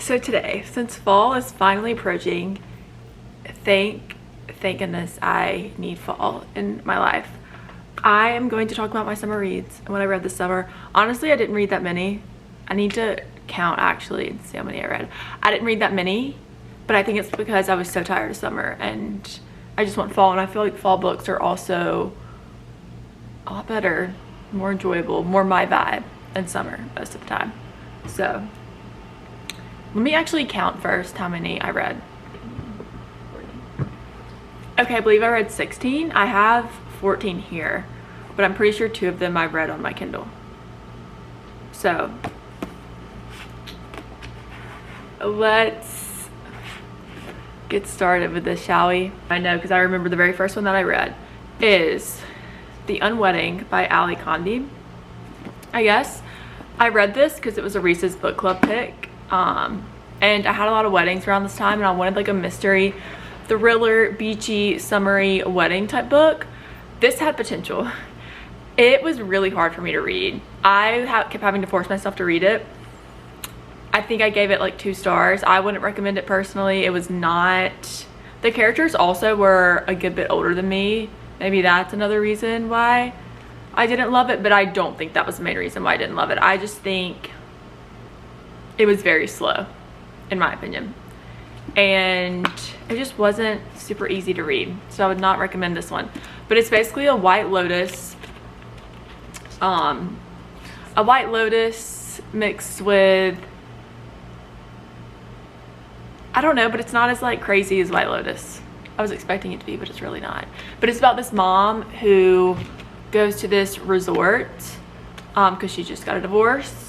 So today, since fall is finally approaching, thank goodness I need fall in my life. I am going to talk about my summer reads and what I read this summer. Honestly, I didn't read that many. I need to count actually and see how many I read. I didn't read that many, but I think it's because I was so tired of summer and I just want fall, and I feel like fall books are also a lot better, more enjoyable, more my vibe than summer most of the time. So let me actually count first how many I read. Okay, I believe I read 16. I have 14 here, but I'm pretty sure 2 of them I read on my Kindle. So let's get started with this, shall we? I know, because I remember the very first one that I read is The Unwedding by Ali Condie. I guess I read this because it was a Reese's book club pick. And I had a lot of weddings around this time, and I wanted like a mystery, thriller, beachy, summery wedding type book. This had potential. It was really hard for me to read. I kept having to force myself to read it. I think I gave it like 2 stars. I wouldn't recommend it personally. It was not, the characters also were a good bit older than me. Maybe that's another reason why I didn't love it, but I don't think that was the main reason why I didn't love it. I just think it was very slow, in my opinion, and it just wasn't super easy to read, so I would not recommend this one. But it's basically a White Lotus mixed with, I don't know, but it's not as like crazy as White Lotus. I was expecting it to be, but it's really not. But it's about this mom who goes to this resort because she just got a divorce,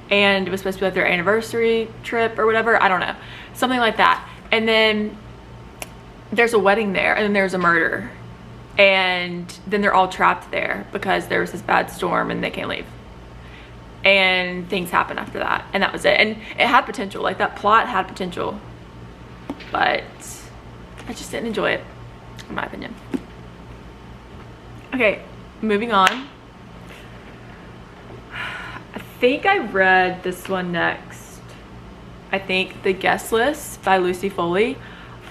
and it was supposed to be like their anniversary trip or whatever, I don't know, something like that. And then there's a wedding there, and then there's a murder, and then they're all trapped there because there was this bad storm and they can't leave, and things happen after that, and that was it. And it had potential, like that plot had potential, but I just didn't enjoy it, in my opinion. Okay, moving on. I think I read this one next. I think The Guest List by Lucy Foley.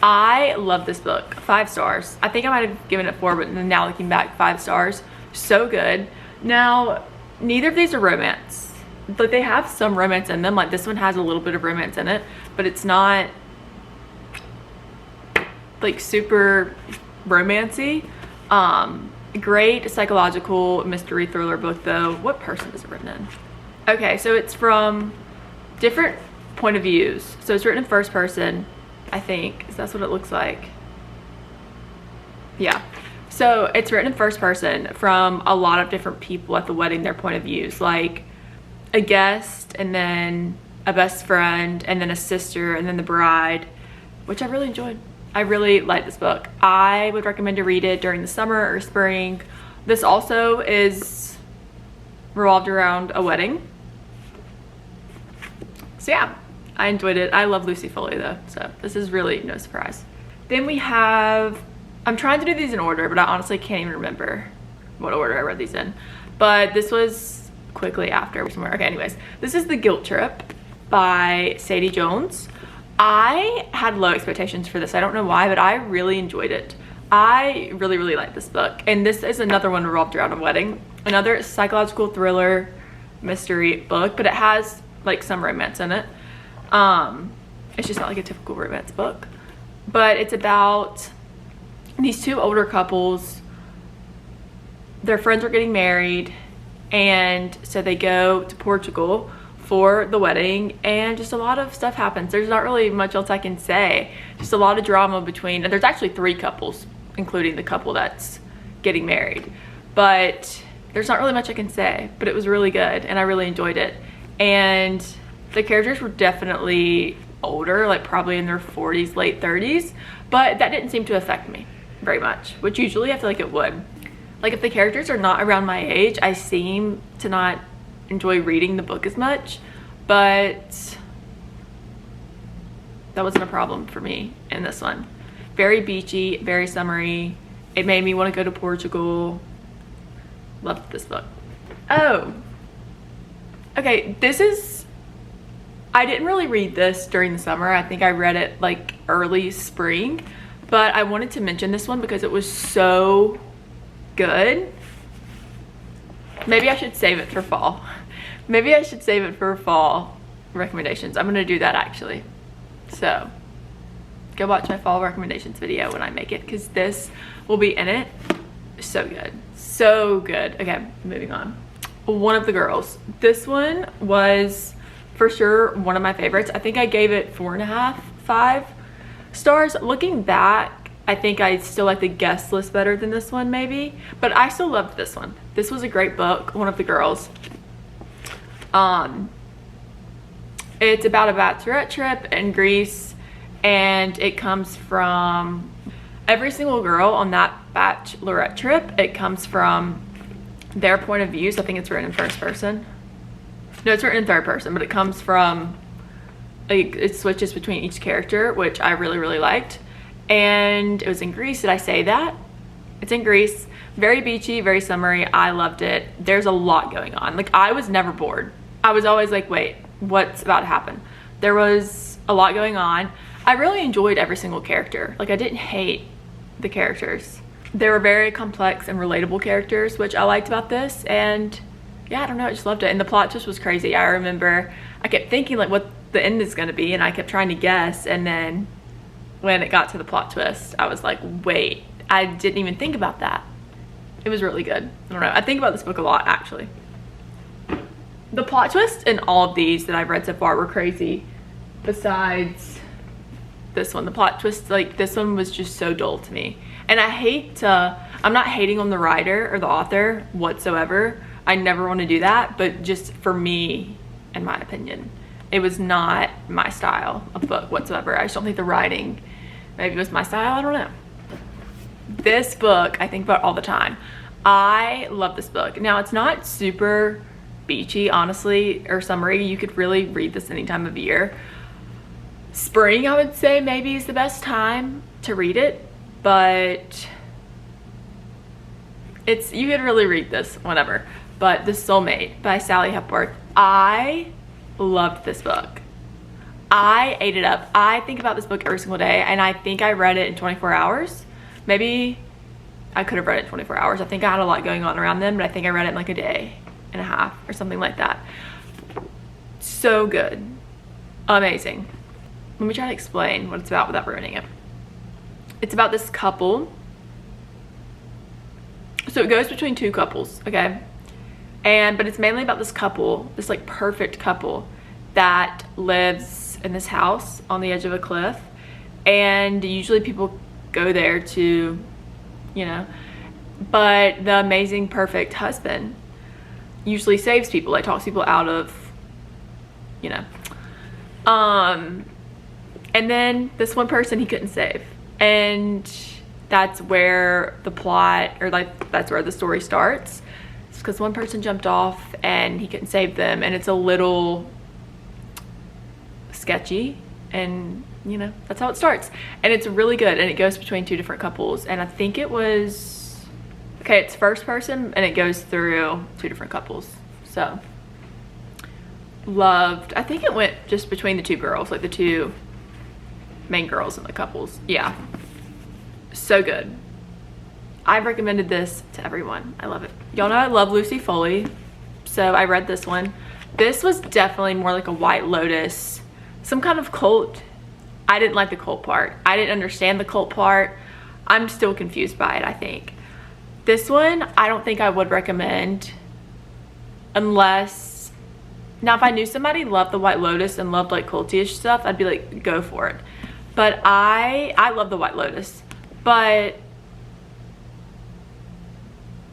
I love this book. 5 stars. I think I might have given it 4, but now looking back, 5 stars. So good. Now, neither of these are romance, but they have some romance in them. Like this one has a little bit of romance in it, but it's not like super romancy. Great psychological mystery thriller book though. What person is it written in? Okay, so it's from different point of views. So it's written in first person, I think. So that's what it looks like. Yeah. So it's written in first person from a lot of different people at the wedding, their point of views. Like a guest, and then a best friend, and then a sister, and then the bride, which I really enjoyed. I really like this book. I would recommend to read it during the summer or spring. This also is revolved around a wedding. So yeah, I enjoyed it. I love Lucy Foley though, so this is really no surprise. Then we have, I'm trying to do these in order, but I honestly can't even remember what order I read these in. But this was quickly after somewhere. Okay, anyways, this is The Guilt Trip by Sadie Jones. I had low expectations for this. I don't know why, but I really enjoyed it. I really, really like this book. And this is another one revolved around a wedding. Another psychological thriller mystery book, but it has like some romance in it. It's just not like a typical romance book. But it's about these 2 older couples. Their friends are getting married, and so they go to Portugal for the wedding, and just a lot of stuff happens. There's not really much else I can say. Just a lot of drama between, and there's actually 3 couples, including the couple that's getting married. But there's not really much I can say, but it was really good, and I really enjoyed it. And the characters were definitely older, like probably in their 40s, late 30s, but that didn't seem to affect me very much, which usually I feel like it would. Like if the characters are not around my age, I seem to not enjoy reading the book as much, but that wasn't a problem for me in this one. Very beachy, very summery. It made me want to go to Portugal. Loved this book. Oh, okay, this is, I didn't really read this during the summer. I think I read it like early spring, but I wanted to mention this one because it was so good. Maybe I should save it for fall. Maybe I should save it for fall recommendations. I'm gonna do that actually. So go watch my fall recommendations video when I make it, because this will be in it. So good, so good. Okay, moving on. One of the Girls. This one was for sure one of my favorites. I think I gave it 4.5, 5 stars. Looking back, I think I still like the guest list better than this one maybe, but I still loved this one. This was a great book, One of the Girls. It's about a bachelorette trip in Greece, and it comes from every single girl on that bachelorette trip. It comes from their point of view. So I think it's written in first person. No, it's written in third person, but it comes from, like, it switches between each character, which I really, really liked. And it was in Greece. Did I say that? It's in Greece. Very beachy, very summery. I loved it. There's a lot going on. Like, I was never bored. I was always like, wait, what's about to happen? There was a lot going on. I really enjoyed every single character. Like, I didn't hate the characters. They were very complex and relatable characters, which I liked about this. And yeah, I don't know, I just loved it. And the plot twist was crazy. I remember I kept thinking like what the end is going to be, and I kept trying to guess. And then when it got to the plot twist, I was like, wait, I didn't even think about that. It was really good. I don't know, I think about this book a lot actually. The plot twists in all of these that I've read so far were crazy. Besides this one, the plot twist, like this one was just so dull to me. And I hate to, I'm not hating on the writer or the author whatsoever. I never want to do that, but just for me, in my opinion, it was not my style of book whatsoever. I just don't think the writing maybe was my style, I don't know. This book I think about all the time. I love this book. Now, it's not super beachy, honestly, or summery. You could really read this any time of year. Spring, I would say, maybe is the best time to read it, but it's, you could really read this whenever. But The Soulmate by Sally Hepworth. I loved this book. I ate it up. I think about this book every single day, and I think I read it in 24 hours. Maybe I could have read it in 24 hours. I think I had a lot going on around then, but I think I read it in like a day and a half or something like that. So good. Amazing. Let me try to explain what it's about without ruining it. It's about this couple. So it goes between two couples, okay? But it's mainly about this couple, this like perfect couple that lives in this house on the edge of a cliff. And usually people go there to, you know, but the amazing perfect husband usually saves people, like talks people out of, you know. And then this one person he couldn't save. And that's where the plot, or like that's where the story starts. It's because one person jumped off and he couldn't save them, and it's a little sketchy, and you know, that's how it starts. And it's really good, and it goes between two different couples, and I think it was, okay, it's first person and it goes through two different couples. So loved, I think it went just between the two girls, like the two main girls in the couples. Yeah, so good. I've recommended this to everyone. I love it. Y'all know I love Lucy Foley, so I read this one. This was definitely more like a White Lotus, some kind of cult. I didn't like the cult part. I didn't understand the cult part. I'm still confused by it, I think. This one, I don't think I would recommend unless, now if I knew somebody loved the White Lotus and loved like culty-ish stuff, I'd be like, go for it. But I love the White Lotus, but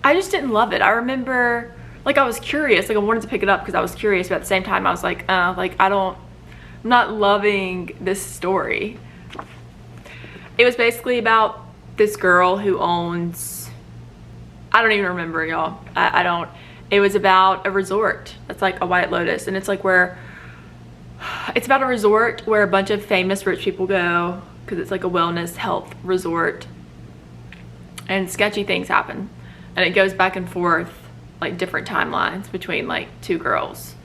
I just didn't love it. I remember, like, I was curious, like I wanted to pick it up because I was curious, but at the same time I was like, I'm not loving this story. It was basically about this girl who owns, I don't even remember, y'all. I don't. It was about a resort that's like a White Lotus, and it's like where, it's about a resort where a bunch of famous rich people go because it's like a wellness health resort, and sketchy things happen, and it goes back and forth like different timelines between like two girls,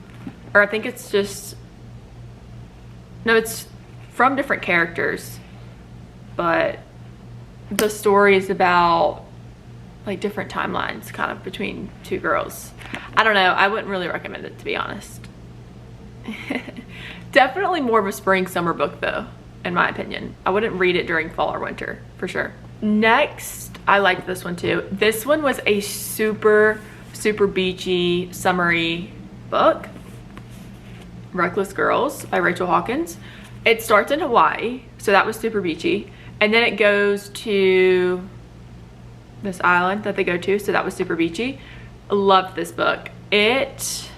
or I think it's just no, it's from different characters, but the story is about like different timelines kind of between two girls. I don't know, I wouldn't really recommend it, to be honest. Definitely more of a spring summer book though, in my opinion. I wouldn't read it during fall or winter for sure. Next, I liked this one too. This one was a super beachy, summery book. Reckless Girls by Rachel Hawkins. It starts in Hawaii, so that was super beachy, and then it goes to this island that they go to, so that was super beachy. Loved this book. It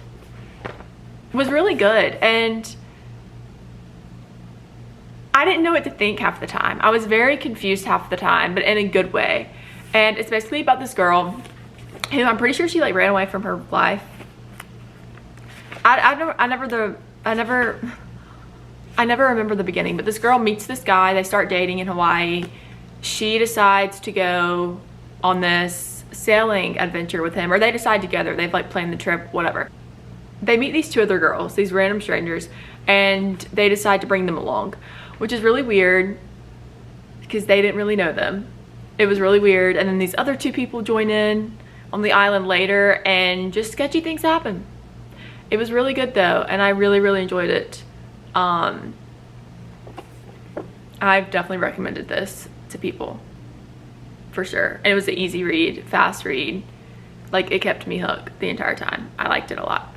was really good, and I didn't know what to think half the time. I was very confused half the time, but in a good way. And it's basically about this girl who, I'm pretty sure she like ran away from her life. I never remember the beginning, but this girl meets this guy. They start dating in Hawaii. She decides to go on this sailing adventure with him, or they decide together. They've like planned the trip, whatever. They meet these two other girls, these random strangers, and they decide to bring them along, which is really weird because they didn't really know them. It was really weird. And then these other two people join in on the island later, and just sketchy things happen. It was really good though, and I really enjoyed it. I've definitely recommended this to people for sure. And it was an easy read, fast read. Like, it kept me hooked the entire time. I liked it a lot.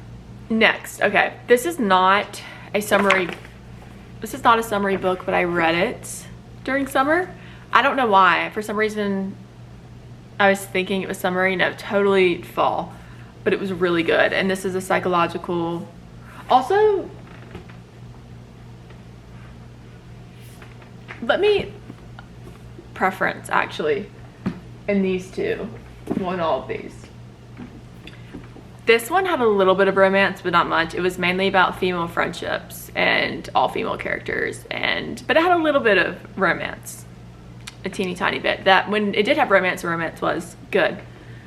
Next, okay, this is not a summary book, but I read it during summer. I don't know why. For some reason, I was thinking it was summery. No, totally fall. But it was really good. And this is a psychological, also, let me preference actually in these two, well, in all of these. This one had a little bit of romance, but not much. It was mainly about female friendships and all female characters, but it had a little bit of romance, a teeny tiny bit. That when it did have romance, the romance was good.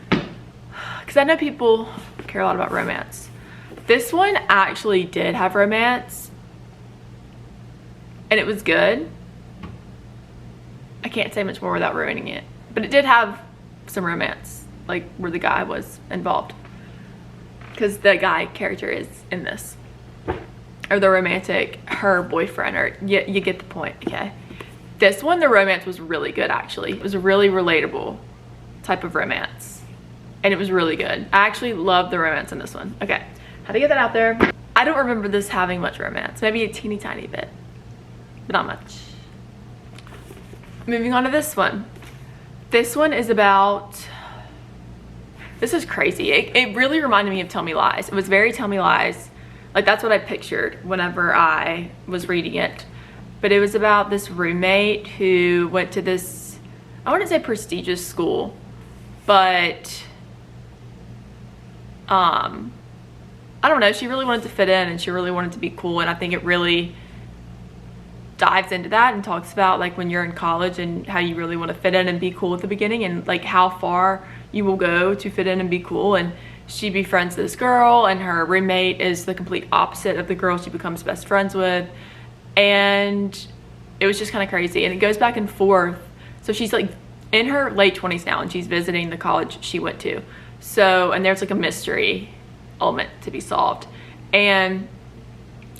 Because I know people care a lot about romance. This one actually did have romance, and it was good. I can't say much more without ruining it, but it did have some romance, like where the guy was involved, because the guy character is in this, or the romantic, her boyfriend, or you get the point, okay? This one, the romance was really good actually. It was a really relatable type of romance, and it was really good. I actually loved the romance in this one. Okay, had to get that out there. I don't remember this having much romance, maybe a teeny tiny bit, but not much. Moving on to this one. This one is about, this is crazy. It really reminded me of Tell Me Lies. It was very Tell Me Lies. Like, that's what I pictured whenever I was reading it. But it was about this roommate who went to this, I wouldn't say prestigious school, but I don't know, she really wanted to fit in and she really wanted to be cool, and I think it really dives into that and talks about like when you're in college and how you really want to fit in and be cool at the beginning, and like how far you will go to fit in and be cool. And she befriends this girl, and her roommate is the complete opposite of the girl she becomes best friends with, and it was just kind of crazy. And it goes back and forth. So she's like in her late 20s now, and she's visiting the college she went to, so, and there's like a mystery element to be solved, and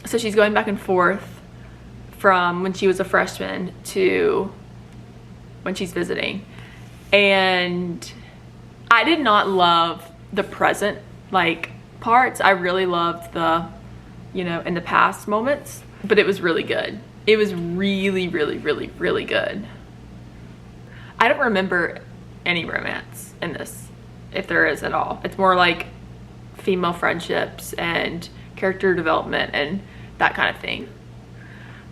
so she's going back and forth from when she was a freshman to when she's visiting. And I did not love the present like parts. I really loved the, you know, in the past moments, but it was really good. It was really good. I don't remember any romance in this, if there is at all. It's more like female friendships and character development and that kind of thing.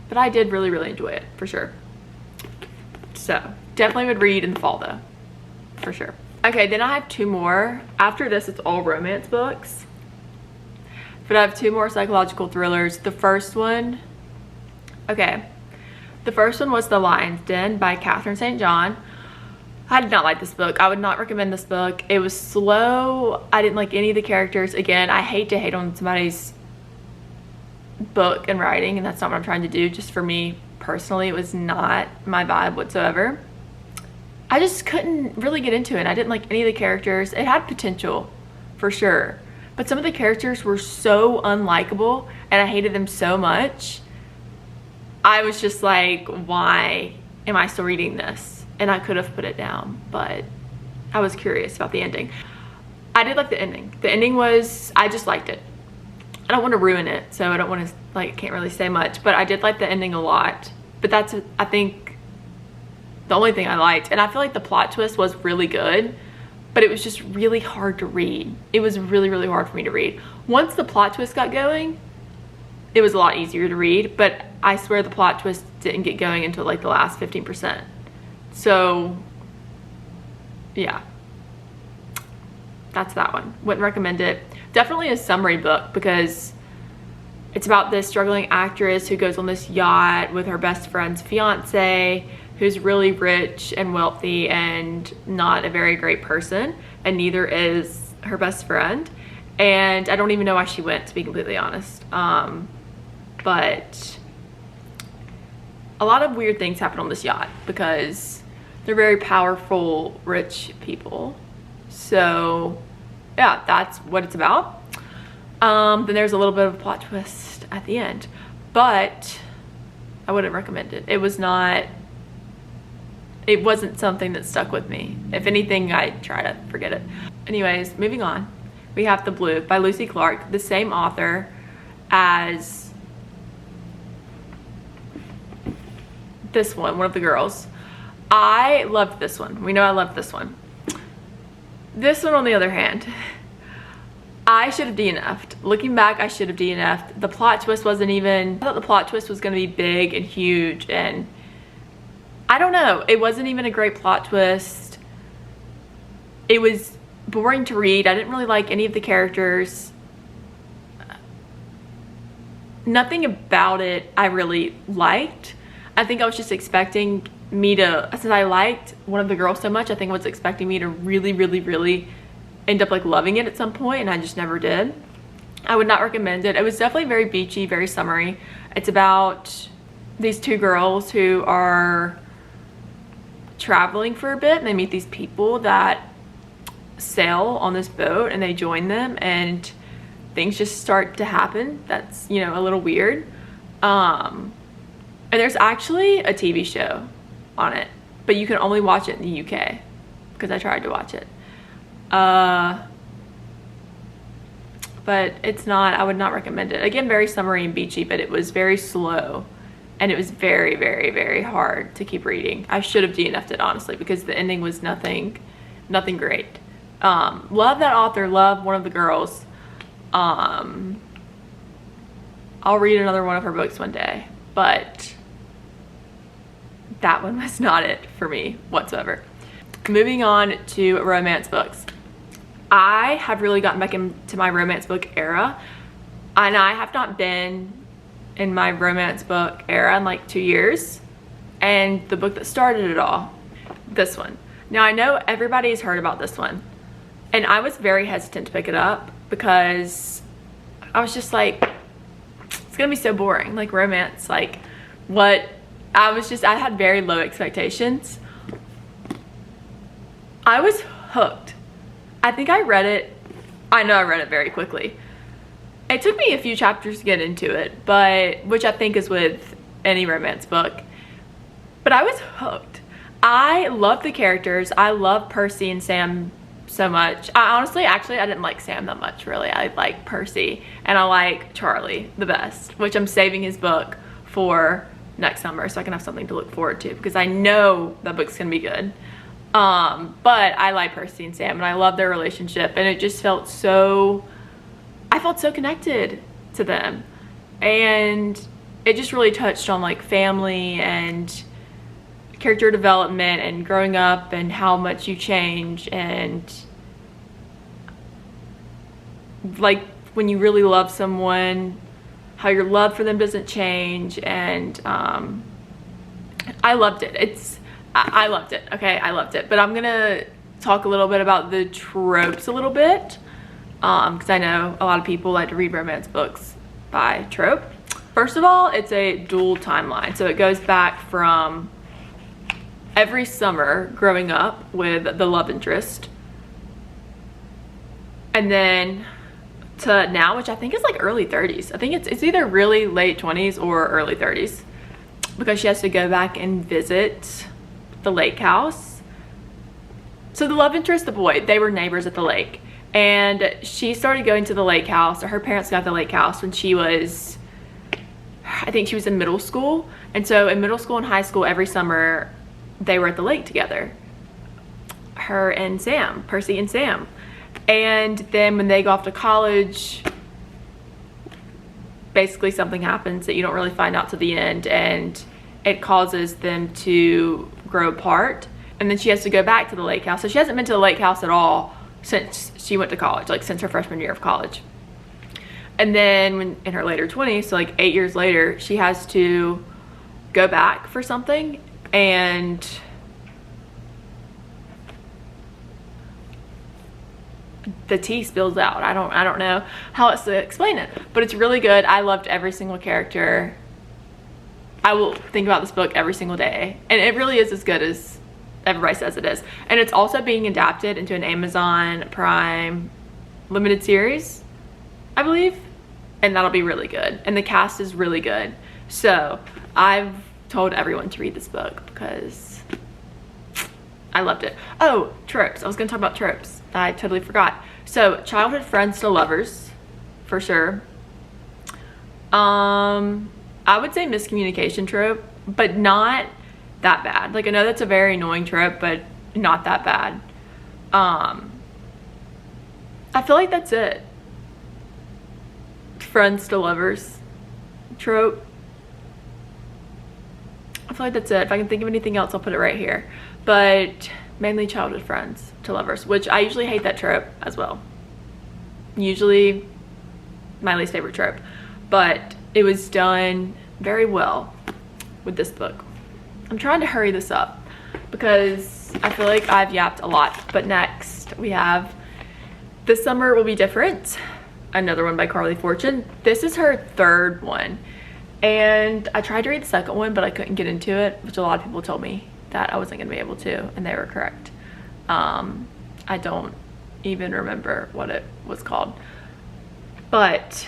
But I did really enjoy it, for sure. So, definitely would read in the fall though, for sure. Okay, then I have two more. After this, it's all romance books. But I have two more psychological thrillers. The first one, okay. The first one was The Lion's Den by Catherine St. John. I did not like this book. I would not recommend this book. It was slow. I didn't like any of the characters. Again, I hate to hate on somebody's book and writing, and that's not what I'm trying to do. Just for me personally, it was not my vibe whatsoever. I just couldn't really get into it. I didn't like any of the characters. It had potential for sure, but some of the characters were so unlikable and I hated them so much. I was just like, why am I still reading this? And I could have put it down, but I was curious about the ending. I did like the ending. The ending was, I just liked it. I don't want to ruin it, so I don't want to, like, can't really say much, but I did like the ending a lot. But that's, I think, the only thing I liked. And I feel like the plot twist was really good, but it was just really hard to read. It was really, really hard for me to read. Once the plot twist got going, it was a lot easier to read, but I swear the plot twist didn't get going until like the last 15%. So, yeah. That's that one. Wouldn't recommend it. Definitely a summary book because it's about this struggling actress who goes on this yacht with her best friend's fiance, who's really rich and wealthy and not a very great person, and neither is her best friend. And I don't even know why she went, to be completely honest. But a lot of weird things happen on this yacht because they're very powerful, rich people. So yeah, that's what it's about. Then there's a little bit of a plot twist at the end, but I wouldn't recommend it. It wasn't something that stuck with me. If anything, I'd try to forget it. Anyways, moving on. We have The Blue by Lucy Clark, the same author as this one of the girls. I loved this one. We know I loved this one. This one, on the other hand, I should have DNF'd. Looking back, I should have DNF'd. The plot twist wasn't even, I thought the plot twist was gonna be big and huge, and I don't know, it wasn't even a great plot twist. It was boring to read. I didn't really like any of the characters. Nothing about it I really liked. I think I was just expecting me to, since I liked one of the girls so much, I think I was expecting me to really, really, really end up like loving it at some point, and I just never did. I would not recommend it. It was definitely very beachy, very summery. It's about these two girls who are traveling for a bit, and they meet these people that sail on this boat, and they join them, and things just start to happen. That's, you know, a little weird. And there's actually a TV show on it, but you can only watch it in the UK because I tried to watch it. But it's not, I would not recommend it. Again, very summery and beachy, but it was very slow, and it was very, very, very hard to keep reading. I should have DNF'd it, honestly, because the ending was nothing great. Love that author, love one of the girls. I'll read another one of her books one day, but that one was not it for me whatsoever. Moving on to romance books. I have really gotten back into my romance book era, and I have not been in my romance book era in like 2 years. And the book that started it all, this one. Now I know everybody has heard about this one, and I was very hesitant to pick it up because I was just like, it's gonna be so boring, like romance, like what, I had very low expectations. I was hooked. I think I read it, I know I read it very quickly. It took me a few chapters to get into it, but, which I think is with any romance book, but I was hooked. I love the characters. I love Percy and Sam so much. I honestly, actually, I didn't like Sam that much, really. I like Percy, and I like Charlie the best, which I'm saving his book for next summer so I can have something to look forward to, because I know that book's gonna be good. But I like Percy and Sam, and I love their relationship, and it just felt so, I felt so connected to them, and it just really touched on like family and character development and growing up and how much you change, and like when you really love someone, how your love for them doesn't change. And I loved it. I loved it. Okay, I loved it. But I'm gonna talk a little bit about the tropes a little bit, because I know a lot of people like to read romance books by trope. First of all, it's a dual timeline. So it goes back from every summer growing up with the love interest, and then to now, which I think is like early 30s. I think it's either really late 20s or early 30s, because she has to go back and visit the lake house. So the love interest, the boy, they were neighbors at the lake, and she started going to the lake house, or her parents got the lake house when she was, I think she was in middle school. And so in middle school and high school, every summer they were at the lake together, her and Sam, Percy and Sam. And then when they go off to college, basically something happens that you don't really find out to the end, and it causes them to grow apart. And then she has to go back to the lake house. So she hasn't been to the lake house at all since she went to college, like since her freshman year of college. And then when in her later 20s, so like 8 years later, she has to go back for something, and the tea spills out. I don't know how else to explain it, but it's really good. I loved every single character. I will think about this book every single day, and it really is as good as everybody says it is. And it's also being adapted into an Amazon Prime limited series, I believe, and that'll be really good. And the cast is really good. So I've told everyone to read this book because I loved it. Oh, tropes. I was gonna talk about tropes. I totally forgot. So childhood friends to lovers, for sure. I would say miscommunication trope, but not that bad. Like, I know that's a very annoying trope, but not that bad. I feel like that's it. Friends to lovers trope. I feel like that's it. If I can think of anything else, I'll put it right here. But mainly childhood friends to lovers, which I usually hate that trope as well. Usually my least favorite trope, but it was done very well with this book. I'm trying to hurry this up because I feel like I've yapped a lot. But next we have This Summer Will Be Different, another one by Carly Fortune. This is her third one, and I tried to read the second one, but I couldn't get into it, which a lot of people told me that I wasn't gonna be able to, and they were correct. I don't even remember what it was called, but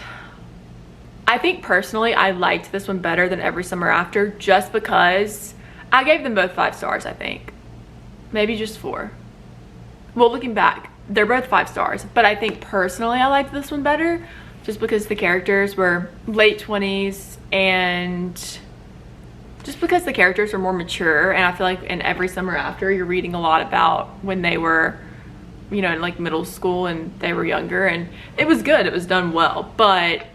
I think personally I liked this one better than Every Summer After, just because I gave them both 5 stars. I think maybe just 4. Well, looking back, they're both 5 stars, but I think personally I liked this one better just because the characters were late 20s, and just because the characters are more mature. And I feel like in Every Summer After, you're reading a lot about when they were, you know, in like middle school and they were younger, and it was good, it was done well. But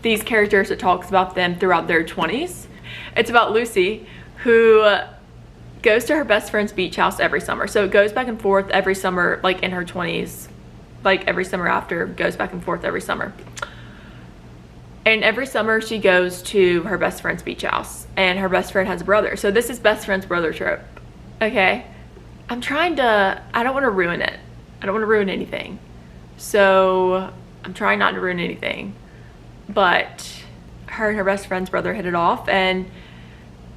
these characters, it talks about them throughout their 20s. It's about Lucy, who goes to her best friend's beach house every summer. So it goes back and forth every summer, like in her 20s, like Every Summer After goes back and forth every summer. And every summer she goes to her best friend's beach house, and her best friend has a brother. So this is best friend's brother trope, okay? I'm trying to, I don't want to ruin it. I don't want to ruin anything. So I'm trying not to ruin anything. But her and her best friend's brother hit it off, and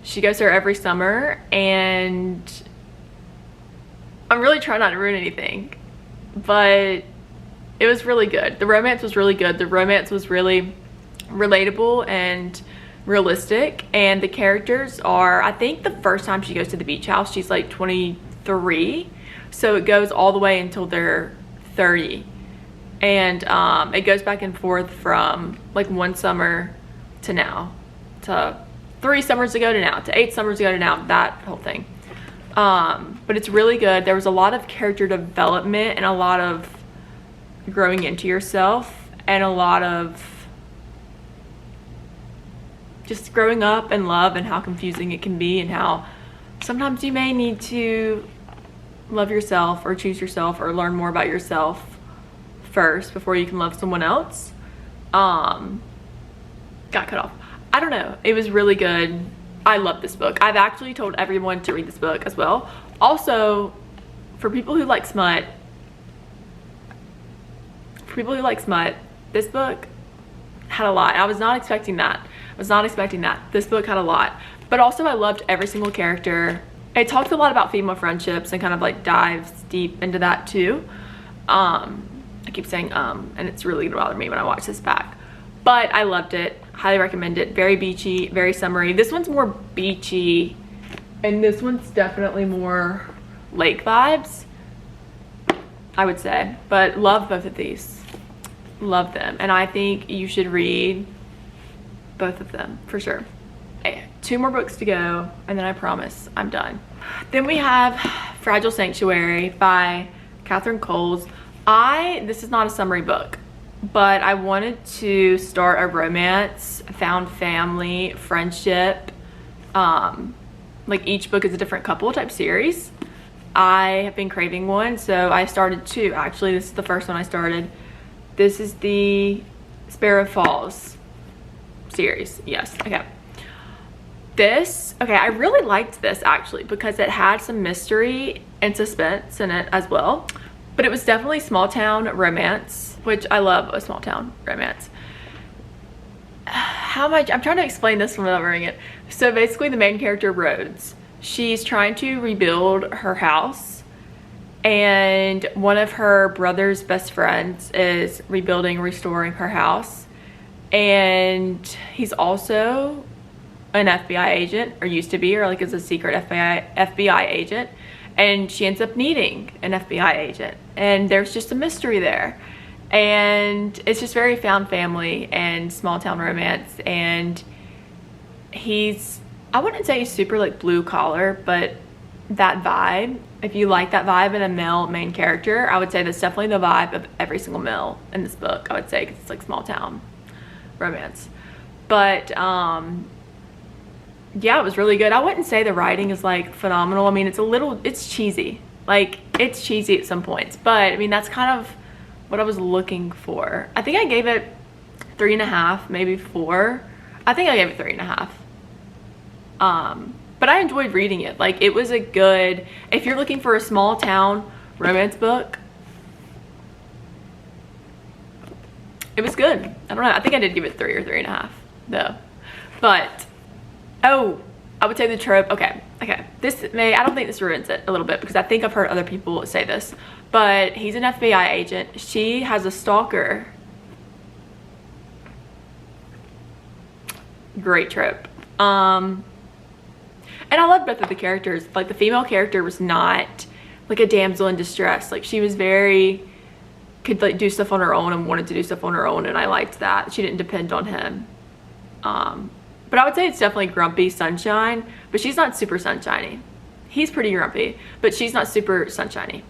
she goes there every summer, and I'm really trying not to ruin anything, but it was really good. The romance was really good. The romance was really relatable and realistic, and the characters are, I think the first time she goes to the beach house, she's like 23, so it goes all the way until they're 30. And it goes back and forth from like 1 summer to now, to 3 summers ago to now, to 8 summers ago to now, that whole thing. But it's really good. There was a lot of character development and a lot of growing into yourself, and a lot of just growing up and love, and how confusing it can be, and how sometimes you may need to love yourself or choose yourself or learn more about yourself first before you can love someone else. Got cut off. I don't know. It was really good. I love this book. I've actually told everyone to read this book as well. Also, for people who like smut, this book had a lot. I was not expecting that. Was not expecting that. This book had a lot. But also I loved every single character. It talks a lot about female friendships and kind of like dives deep into that too. I keep saying and it's really gonna bother me when I watch this back. But I loved it. Highly recommend it. Very beachy, very summery. This one's more beachy and this one's definitely more lake vibes, I would say. But love both of these. Love them. And I think you should read both of them for sure. Okay, 2 more books to go and then I promise I'm done. Then we have Fragile Sanctuary by Catherine Coles. This is not a summary book, but I wanted to start a romance, found family, friendship, like each book is a different couple type series. I have been craving one, so I started 2. Actually, this is the first one I started. This is the Sparrow Falls series. Yes, okay. I really liked this actually because it had some mystery and suspense in it as well. But it was definitely small town romance, which I love a small town romance. I'm trying to explain this one without ruining it. So basically the main character, Rhodes, she's trying to rebuild her house and one of her brother's best friends is restoring her house. And he's also an FBI agent, or used to be, or like is a secret FBI agent. And she ends up needing an FBI agent. And there's just a mystery there. And it's just very found family and small town romance. And I wouldn't say he's super like blue collar, but that vibe, if you like that vibe in a male main character, I would say that's definitely the vibe of every single male in this book, I would say, because it's like small town romance. But yeah, it was really good. I wouldn't say the writing is like phenomenal. I mean, it's cheesy. Like, it's cheesy at some points, but I mean, that's kind of what I was looking for. I think I gave it 3.5, maybe 4. I think I gave it 3.5. But I enjoyed reading it. Like, it was a good, if you're looking for a small town romance book, it was good. I don't know. I think I did give it 3 or 3.5 though. But, oh, I would say the trope, okay. I don't think this ruins it a little bit because I think I've heard other people say this, but he's an FBI agent. She has a stalker. Great trope. And I love both of the characters. Like, the female character was not like a damsel in distress. Like, she was could like do stuff on her own and wanted to do stuff on her own, and I liked that. She didn't depend on him. But I would say it's definitely grumpy sunshine, but she's not super sunshiny. He's pretty grumpy, but she's not super sunshiny.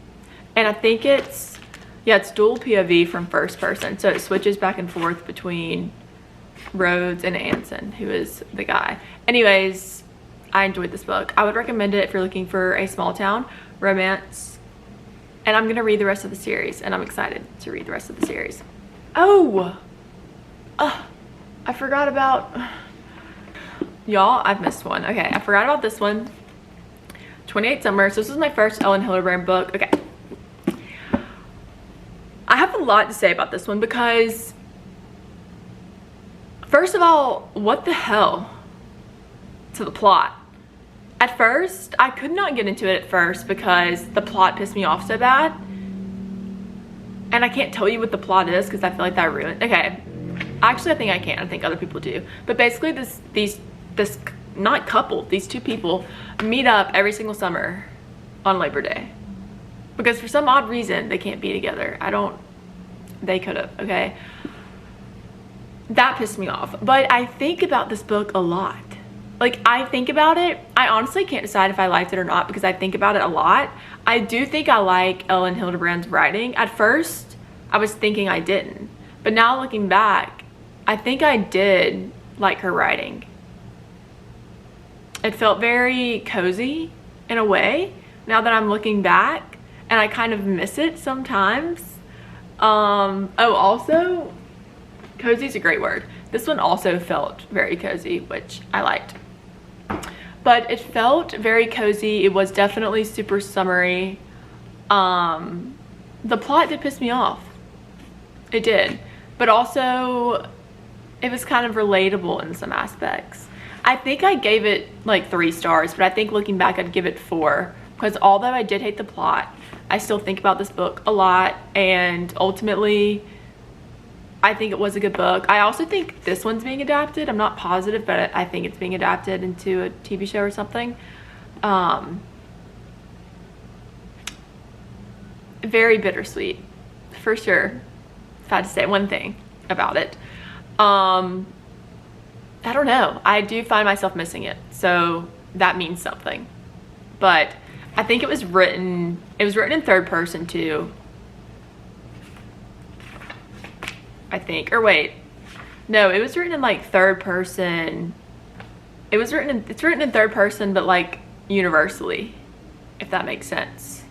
And I think it's dual POV from first person. So it switches back and forth between Rhodes and Anson, who is the guy. Anyways, I enjoyed this book. I would recommend it if you're looking for a small town romance. And I'm gonna read the rest of the series, and I'm excited to read the rest of the series. I forgot about, y'all, I've missed one. Okay, I forgot about this one. 28 Summer. So this was my first Elin Hilderbrand book. Okay. I have a lot to say about this one because, first of all, what the hell to the plot? At first, I could not get into it at first because the plot pissed me off so bad. And I can't tell you what the plot is because I feel like that ruined. Okay. Actually, I think I can. I think other people do. But basically, these two people meet up every single summer on Labor Day. Because for some odd reason, they can't be together. They could have, okay? That pissed me off. But I think about this book a lot. Like, I think about it. I honestly can't decide if I liked it or not because I think about it a lot. I do think I like Elin Hilderbrand's writing. At first, I was thinking I didn't. But now looking back, I think I did like her writing. It felt very cozy in a way, now that I'm looking back, and I kind of miss it sometimes. Also, cozy is a great word. This one also felt very cozy, which I liked. But it felt very cozy. It was definitely super summery. The plot did piss me off. It did. But also, it was kind of relatable in some aspects. I think I gave it like 3 stars, but I think looking back I'd give it 4, because although I did hate the plot, I still think about this book a lot, and ultimately I think it was a good book. I also think this one's being adapted. I'm not positive, but I think it's being adapted into a TV show or something. Very bittersweet, for sure. If I had to say one thing about it. I don't know. I do find myself missing it, so that means something. But I think it was written in 3rd person too. I think, or wait, no, it was written in like 3rd person. It's written in 3rd person, but like universally, if that makes sense.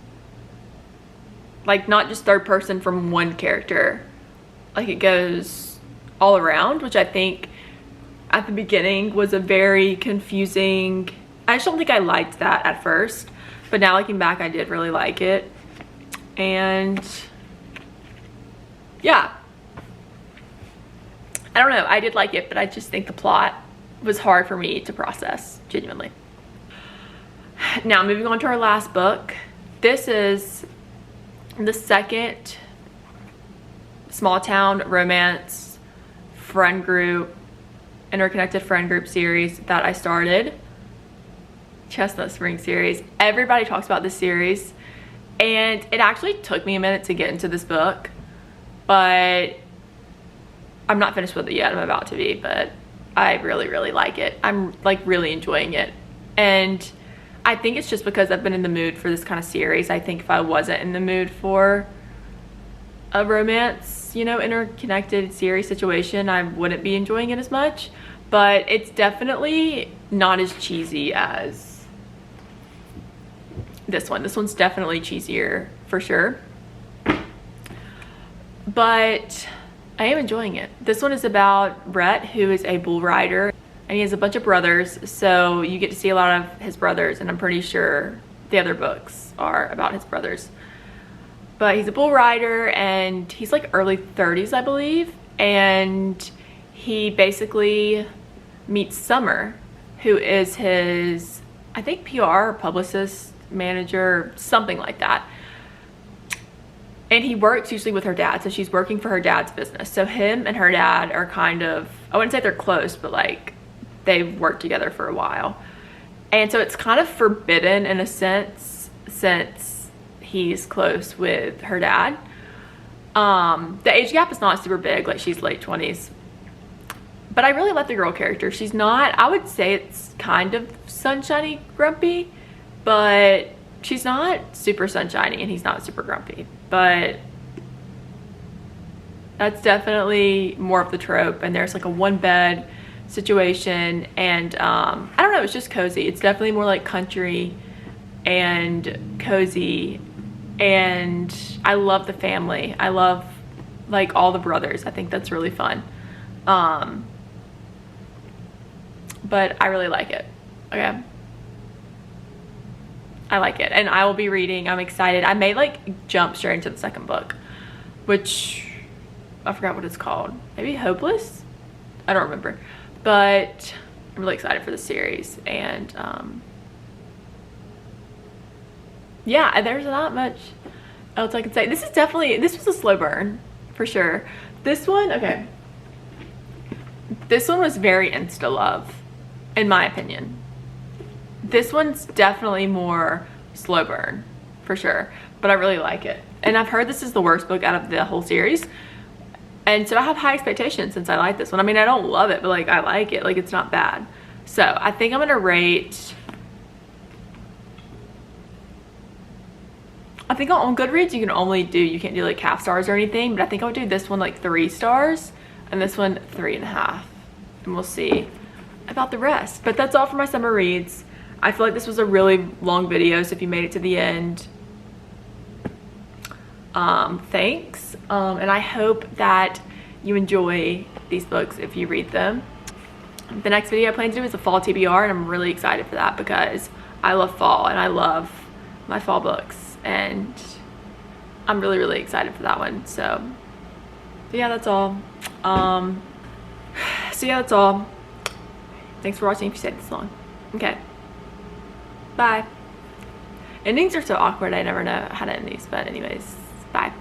Like not just 3rd person from one character, like it goes all around, which I think at the beginning was a very confusing. I just don't think I liked that at first, but now looking back I did really like it. And yeah, I don't know, I did like it, but I just think the plot was hard for me to process, genuinely. Now moving on to our last book. This is the 2nd small town romance friend group, interconnected friend group series that I started. Chestnut Spring series. Everybody talks about this series, and it actually took me a minute to get into this book, but I'm not finished with it yet. I'm about to be, but I really, really like it. I'm like really enjoying it, and I think it's just because I've been in the mood for this kind of series. I think if I wasn't in the mood for a romance, you know, interconnected series situation, I wouldn't be enjoying it as much. But it's definitely not as cheesy as this one. This one's definitely cheesier for sure, but I am enjoying it. This one is about Brett, who is a bull rider, and he has a bunch of brothers, so you get to see a lot of his brothers, and I'm pretty sure the other books are about his brothers. But he's a bull rider, and he's like early 30s, I believe, and he basically meets Summer, who is his, I think, PR, publicist, manager, something like that. And he works usually with her dad, so she's working for her dad's business. So him and her dad are kind of, I wouldn't say they're close, but like they've worked together for a while. And so it's kind of forbidden in a sense, since he's close with her dad. The age gap is not super big, like she's late 20s. But I really like the girl character. She's not, I would say it's kind of sunshiny grumpy, but she's not super sunshiny and he's not super grumpy. But that's definitely more of the trope, and there's like a 1-bed situation, and I don't know, it's just cozy. It's definitely more like country and cozy, and I love the family. I love like all the brothers. I think that's really fun. But I really like it. Okay, I like it, and I will be reading. I'm excited. I may like jump straight into the 2nd book, which I forgot what it's called. Maybe Hopeless? I don't remember. But I'm really excited for the series, and yeah, there's not much else I can say. This was a slow burn for sure. This one, okay, this one was very insta love, in my opinion. This one's definitely more slow burn for sure, but I really like it. And I've heard this is the worst book out of the whole series, and so I have high expectations since I like this one. I mean, I don't love it, but like I like it. Like it's not bad. So I think I'm gonna rate, I think on Goodreads you can't do like half stars or anything, but I think I would do this one like 3 stars and this one 3.5, and we'll see about the rest. But that's all for my summer reads. I feel like this was a really long video, so if you made it to the end, thanks. And I hope that you enjoy these books if you read them. The next video I plan to do is a fall TBR, and I'm really excited for that because I love fall and I love my fall books, and I'm really, really excited for that one. So yeah, that's all. So yeah, that's all. Thanks for watching if you stayed this long. Okay. Bye. Endings are so awkward, I never know how to end these, but anyways, bye.